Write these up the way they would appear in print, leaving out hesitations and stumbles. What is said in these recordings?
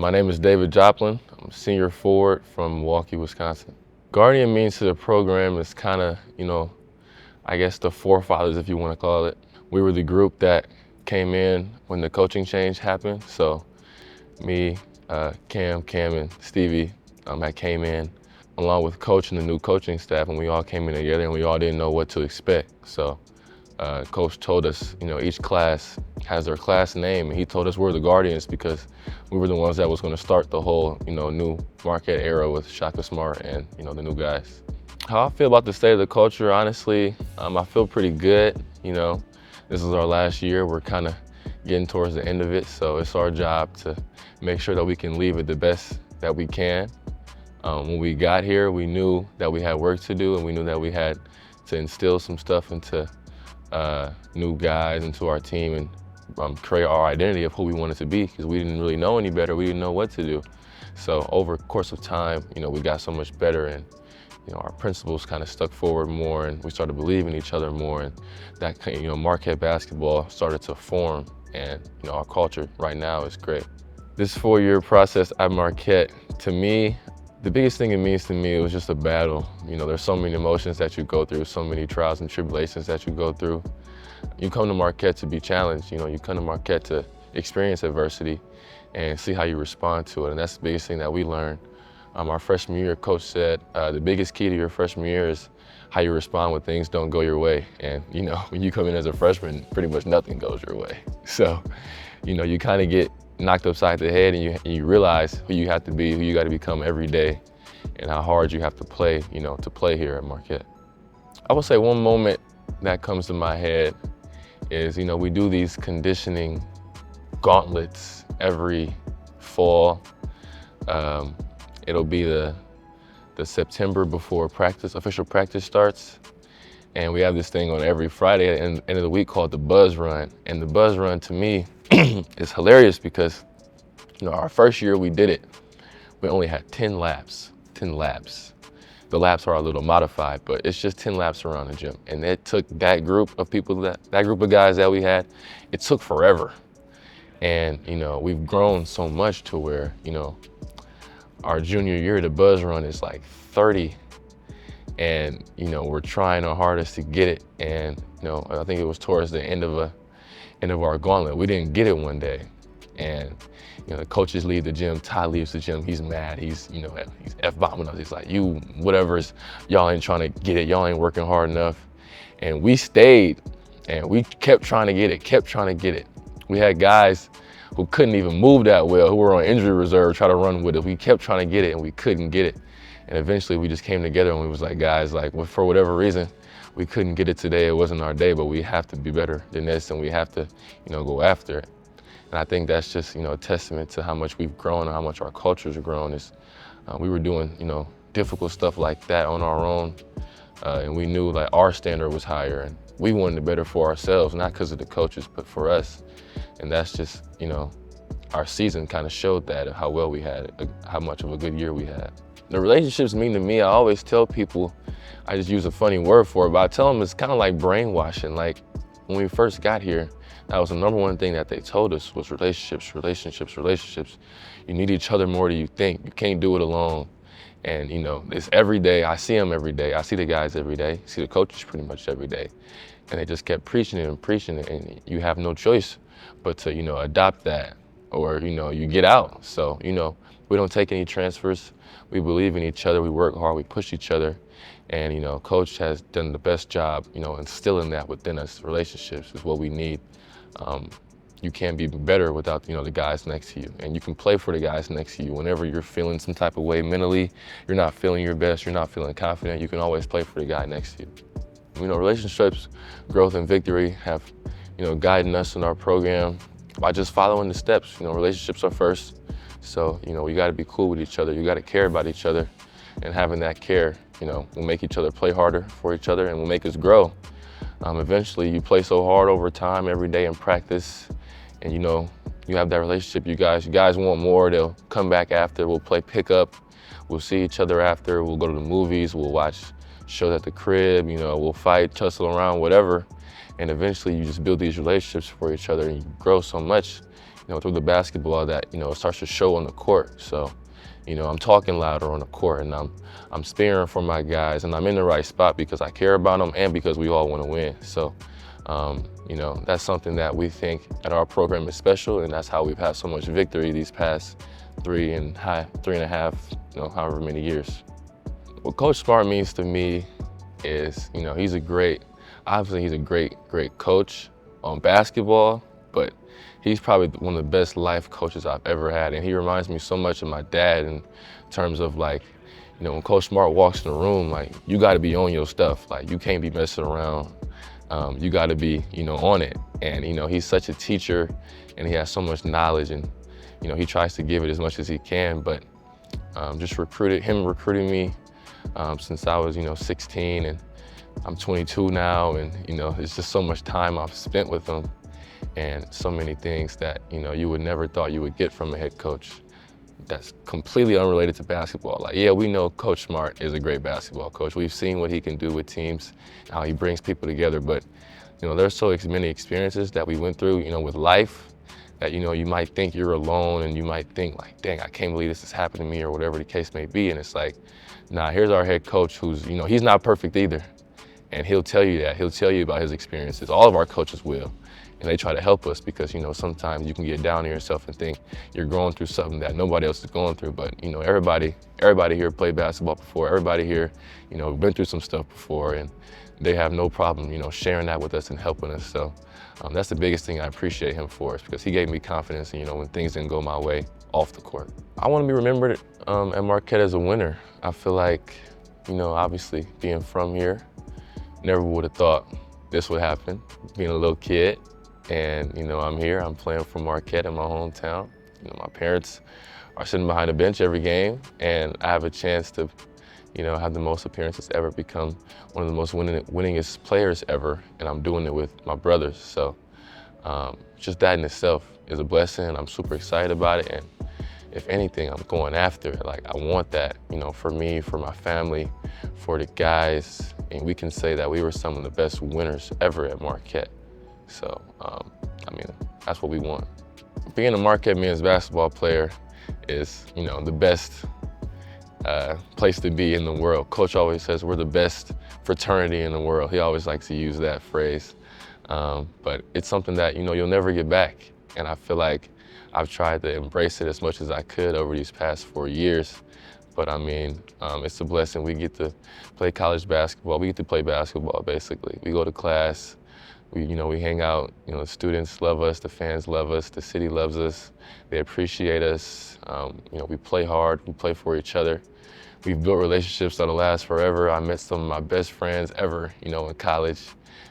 My name is David Joplin. I'm a senior forward from Milwaukee, Wisconsin. Guardian means to the program is kind of, I guess the forefathers, if you want to call it. We were the group that came in when the coaching change happened. So me, Cam, and Stevie had came in along with coach and the new coaching staff, and we all came in together and we all didn't know what to expect. So coach told us, each class has their class name, and he told us we're the Guardians because we were the ones that was going to start the whole, new Marquette era with Shaka Smart and, the new guys. How I feel about the state of the culture, honestly, I feel pretty good. This is our last year. We're kind of getting towards the end of it, so it's our job to make sure that we can leave it the best that we can. When we got here, we knew that we had work to do, and we knew that we had to instill some stuff into new guys into our team and create our identity of who we wanted to be, because we didn't really know any better. We didn't know what to do. So over the course of time, we got so much better, and our principles kind of stuck forward more, and we started believing each other more, and that Marquette basketball started to form, and our culture right now is great. This 4-year process at Marquette, to me, the biggest thing it means to me, it was just a battle. There's so many emotions that you go through, so many trials and tribulations that you go through. You come to Marquette to be challenged. You come to Marquette to experience adversity and see how you respond to it. And that's the biggest thing that we learned. Our freshman year, coach said, the biggest key to your freshman year is how you respond when things don't go your way. And when you come in as a freshman, pretty much nothing goes your way. So, you kind of get knocked upside the head, and you realize who you have to be, who you got to become every day, and how hard you have to play, to play here at Marquette. I would say one moment that comes to my head is, we do these conditioning gauntlets every fall. It'll be the September before official practice starts. And we have this thing on every Friday at the end of the week called the Buzz Run. And the Buzz Run, to me, is hilarious because, our first year we did it, we only had 10 laps. The laps are a little modified, but it's just 10 laps around the gym. And it took that group of people, that group of guys that we had, it took forever. And, we've grown so much to where, our junior year, the Buzz Run is like 30. And, we're trying our hardest to get it. And, I think it was towards the end of our gauntlet. We didn't get it one day. And, the coaches leave the gym, Ty leaves the gym, he's mad, he's F-bombing us. He's like, y'all ain't trying to get it, y'all ain't working hard enough. And we stayed, and we kept trying to get it, We had guys who couldn't even move that well, who were on injury reserve, try to run with it. We kept trying to get it, and we couldn't get it. And eventually we just came together, and we was like, guys, for whatever reason, we couldn't get it today. It wasn't our day, but we have to be better than this, and we have to, go after it. And I think that's just, a testament to how much we've grown and how much our culture's grown. We were doing, difficult stuff like that on our own, and we knew our standard was higher, and we wanted it better for ourselves, not because of the coaches, but for us. And that's just, our season kind of showed that, of how well we had it, how much of a good year we had. The relationships mean to me, I always tell people, I just use a funny word for it, but I tell them it's kind of like brainwashing. Like when we first got here, that was the #1 thing that they told us was relationships. You need each other more than you think. You can't do it alone. And it's every day. I see them every day. I see the guys every day. I see the coaches pretty much every day. And they just kept preaching it, and you have no choice but to, adopt that, or, you get out. So, we don't take any transfers. We believe in each other. We work hard. We push each other. And, coach has done the best job, instilling that within us. Relationships is what we need. You can't be better without, the guys next to you. And you can play for the guys next to you. Whenever you're feeling some type of way mentally, you're not feeling your best, you're not feeling confident, you can always play for the guy next to you. Relationships, growth, and victory have, guided us in our program by just following the steps. Relationships are first. So, we got to be cool with each other. You got to care about each other. And having that care, will make each other play harder for each other and will make us grow. Eventually, you play so hard over time, every day in practice, and you have that relationship. You guys want more. They'll come back after. We'll play pickup. We'll see each other after. We'll go to the movies. We'll watch shows at the crib. We'll fight, tussle around, whatever. And eventually, you just build these relationships for each other, and you grow so much. through the basketball that, it starts to show on the court. So, I'm talking louder on the court, and I'm spearing for my guys, and I'm in the right spot because I care about them and because we all want to win. So, that's something that we think at our program is special, and that's how we've had so much victory these past three and a half, however many years. What Coach Smart means to me is, he's a great coach on basketball, but he's probably one of the best life coaches I've ever had. And he reminds me so much of my dad in terms of like, when Coach Smart walks in the room, like, you got to be on your stuff. Like, you can't be messing around. You got to be, on it. And, he's such a teacher, and he has so much knowledge, and, he tries to give it as much as he can. But just recruiting me since I was, 16, and I'm 22 now, and, it's just so much time I've spent with him, and so many things that, you would never thought you would get from a head coach that's completely unrelated to basketball. Like, yeah, we know Coach Smart is a great basketball coach. We've seen what he can do with teams, how he brings people together, but, there's so many experiences that we went through, with life that, you might think you're alone, and you might think like, dang, I can't believe this has happened to me, or whatever the case may be. And it's like, nah, here's our head coach who's, he's not perfect either. And he'll tell you that. He'll tell you about his experiences. All of our coaches will. And they try to help us because, sometimes you can get down on yourself and think you're going through something that nobody else is going through. But, everybody here played basketball before. Everybody here, been through some stuff before, and they have no problem, sharing that with us and helping us. So that's the biggest thing I appreciate him for, is because he gave me confidence, when things didn't go my way off the court. I want to be remembered at Marquette as a winner. I feel like, obviously being from here, never would have thought this would happen, being a little kid. And, I'm here, I'm playing for Marquette in my hometown. My parents are sitting behind the bench every game, and I have a chance to, have the most appearances ever, become one of the most winningest players ever, and I'm doing it with my brothers. So just that in itself is a blessing, and I'm super excited about it. And if anything, I'm going after it. Like, I want that, for me, for my family, for the guys, and we can say that we were some of the best winners ever at Marquette. So, that's what we want. Being a Marquette men's basketball player is, the best place to be in the world. Coach always says we're the best fraternity in the world. He always likes to use that phrase. But it's something that, you'll never get back. And I feel like I've tried to embrace it as much as I could over these past 4 years. But it's a blessing. We get to play college basketball. We get to play basketball, basically. We go to class. We hang out. The students love us. The fans love us. The city loves us. They appreciate us. We play hard. We play for each other. We've built relationships that'll last forever. I met some of my best friends ever, in college.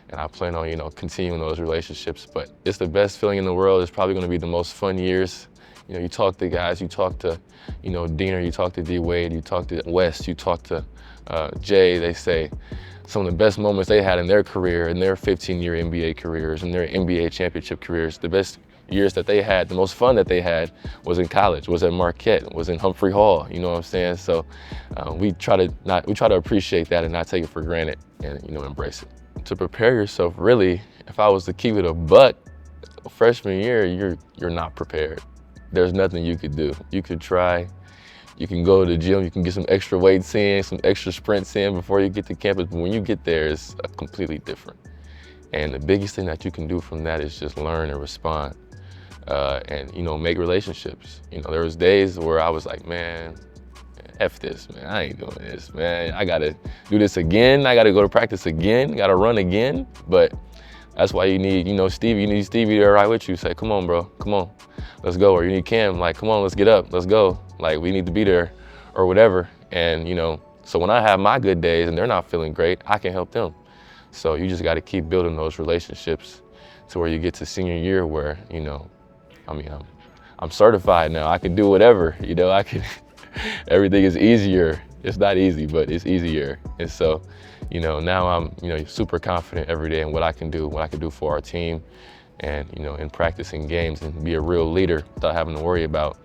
And I plan on, continuing those relationships. But it's the best feeling in the world. It's probably going to be the most fun years. You talk to guys, you talk to, Diener, you talk to D. Wade, you talk to West, you talk to Jay. They say some of the best moments they had in their career, in their 15-year NBA careers, in their NBA championship careers, the best years that they had, the most fun that they had was in college, was at Marquette, was in Humphrey Hall, you know what I'm saying? So we try to appreciate that and not take it for granted, and embrace it. To prepare yourself, really, if I was to keep it a buck, freshman year, you're not prepared. There's nothing you could do. You could try, you can go to the gym, you can get some extra weights in, some extra sprints in before you get to campus, but when you get there, it's completely different. And the biggest thing that you can do from that is just learn and respond, and make relationships. There was days where I was like, man, F this, man, I ain't doing this, man. I gotta do this again, I gotta go to practice again, gotta run again. But that's why you need, Stevie, there right with you. Say, come on, bro, come on, let's go. Or you need Cam, like, come on, let's get up, let's go. Like, we need to be there, or whatever. And, so when I have my good days and they're not feeling great, I can help them. So you just gotta keep building those relationships to where you get to senior year where, I'm certified now. I can do whatever, I can, everything is easier. It's not easy, but it's easier. And so, now I'm, super confident every day in what I can do for our team, and, in practicing games, and be a real leader without having to worry about,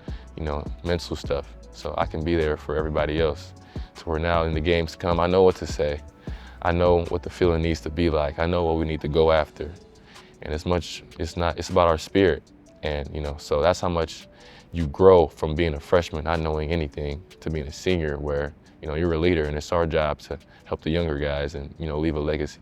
mental stuff. So I can be there for everybody else. So we're now in the games to come. I know what to say. I know what the feeling needs to be like. I know what we need to go after. And it's about our spirit. And, so that's how much you grow from being a freshman, not knowing anything, to being a senior where, you're a leader and it's our job to help the younger guys and, leave a legacy.